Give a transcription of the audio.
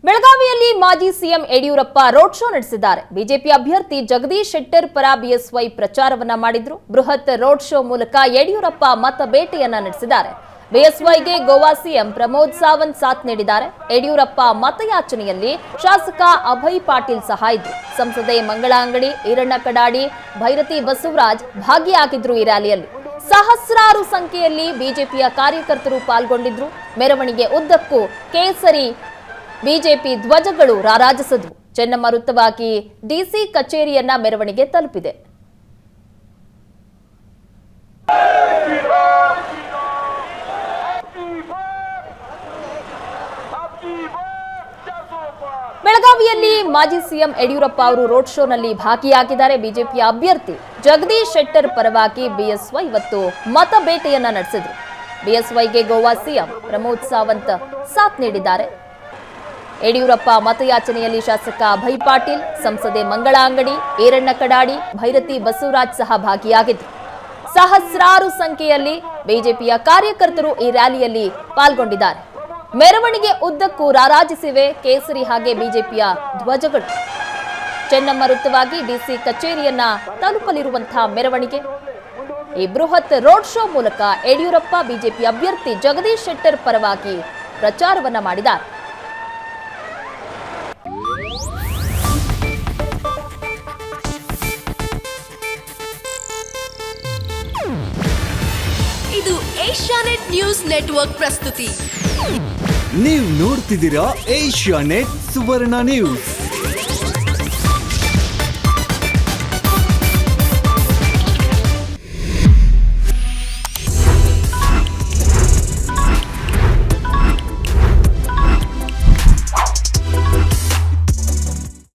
ಬೆಳಗಾವಿಯಲ್ಲಿ ಮಾಜಿ CM Yediyurappa road show ನಡೆಸಿದ್ದಾರೆ. ಬಿಜೆಪಿ ಅಭ್ಯರ್ಥಿ ಜಗದೀಶ್ ಶೆಟ್ಟರ್ ಪರ ಬಿಎಸ್ವೈ ಪ್ರಚಾರವನ್ನ ಮಾಡಿದ್ರು. ಬೃಹತ್ ರೋಡ್ ಶೋ ಮೂಲಕ ಯಡಿಯೂರಪ್ಪ ಮತ ಬೇಟೆಯನ್ನ ನಡೆಸಿದ್ದಾರೆ. ಬಿಎಸ್ವೈಗೆ ಗೋವಾ ಸಿಎಂ ಪ್ರಮೋದ್ ಸಾವಂತ್ ಸಾಥ್ ನೀಡಿದ್ದಾರೆ. ಯಡಿಯೂರಪ್ಪ ಮತಯಾಚನೆಯಲ್ಲಿ ಶಾಸಕ ಅಭಯ್ ಪಾಟೀಲ್ ಸಹ ಇದ್ರು. ಸಂಸದೆ ಮಂಗಳಾ ಅಂಗಡಿ, ಈರಣ್ಣ ಕಡಾಡಿ, ಭೈರತಿ ಬಸವರಾಜ್ ಭಾಗಿಯಾಗಿದ್ರು. ಈ ರ್ಯಾಲಿಯಲ್ಲಿ ಸಹಸ್ರಾರು ಸಂಖ್ಯೆಯಲ್ಲಿ ಬಿಜೆಪಿಯ ಕಾರ್ಯಕರ್ತರು ಪಾಲ್ಗೊಂಡಿದ್ರು. ಮೆರವಣಿಗೆ ಉದ್ದಕ್ಕೂ ಕೇಸರಿ ಬಿಜೆಪಿ ಧ್ವಜಗಳು ರಾರಾಜಿಸಿದ್ವು. ಚೆನ್ನಮ್ಮ ವೃತ್ತವಾಗಿ ಡಿಸಿ ಕಚೇರಿಯನ್ನ ಮೆರವಣಿಗೆ ತಲುಪಿದೆ. ಬೆಳಗಾವಿಯಲ್ಲಿ ಮಾಜಿ ಸಿಎಂ ಯಡಿಯೂರಪ್ಪ ಅವರು ರೋಡ್ ಶೋನಲ್ಲಿ ಭಾಗಿಯಾಗಿದ್ದಾರೆ. ಬಿಜೆಪಿಯ ಅಭ್ಯರ್ಥಿ ಜಗದೀಶ್ ಶೆಟ್ಟರ್ ಪರವಾಗಿ ಬಿಎಸ್ವೈ ಇವತ್ತು ಮತ ಬೇಟೆಯನ್ನ ನಡೆಸಿದ್ರು. ಬಿಎಸ್ವೈಗೆ ಗೋವಾ ಸಿಎಂ ಪ್ರಮೋದ್ ಸಾವಂತ್ ಸಾಥ್ ನೀಡಿದ್ದಾರೆ. ಯಡಿಯೂರಪ್ಪ ಮತಯಾಚನೆಯಲ್ಲಿ ಶಾಸಕ ಅಭಯ್ ಪಾಟೀಲ್, ಸಂಸದೆ ಮಂಗಳಾ ಅಂಗಡಿ, ಈರಣ್ಣ ಕಡಾಡಿ, ಭೈರತಿ ಬಸವರಾಜ್ ಸಹ ಭಾಗಿಯಾಗಿದ್ರು. ಸಹಸ್ರಾರು ಸಂಖ್ಯೆಯಲ್ಲಿ ಬಿಜೆಪಿಯ ಕಾರ್ಯಕರ್ತರು ಈ ರ್ಯಾಲಿಯಲ್ಲಿ ಪಾಲ್ಗೊಂಡಿದ್ದಾರೆ. ಮೆರವಣಿಗೆ ಉದ್ದಕ್ಕೂ ರಾರಾಜಿಸಿವೆ ಕೇಸರಿ ಹಾಗೆ ಬಿಜೆಪಿಯ ಧ್ವಜಗಳು. ಚೆನ್ನಮ್ಮ ವೃತ್ತವಾಗಿ ಡಿಸಿ ಕಚೇರಿಯನ್ನ ತಲುಪಲಿರುವಂತಹ ಮೆರವಣಿಗೆ. ಈ ಬೃಹತ್ ರೋಡ್ ಶೋ ಮೂಲಕ ಯಡಿಯೂರಪ್ಪ ಬಿಜೆಪಿ ಅಭ್ಯರ್ಥಿ ಜಗದೀಶ್ ಶೆಟ್ಟರ್ ಪರವಾಗಿ ಪ್ರಚಾರವನ್ನ ಮಾಡಿದ್ದಾರೆ. ಇದು ಏಷ್ಯಾನೆಟ್ ನ್ಯೂಸ್ ನೆಟ್ವರ್ಕ್ ಪ್ರಸ್ತುತಿ. ನೀವು ನೋಡ್ತಿದ್ದೀರಾ ಏಷ್ಯಾನೆಟ್ ಸುವರ್ಣ ನ್ಯೂಸ್.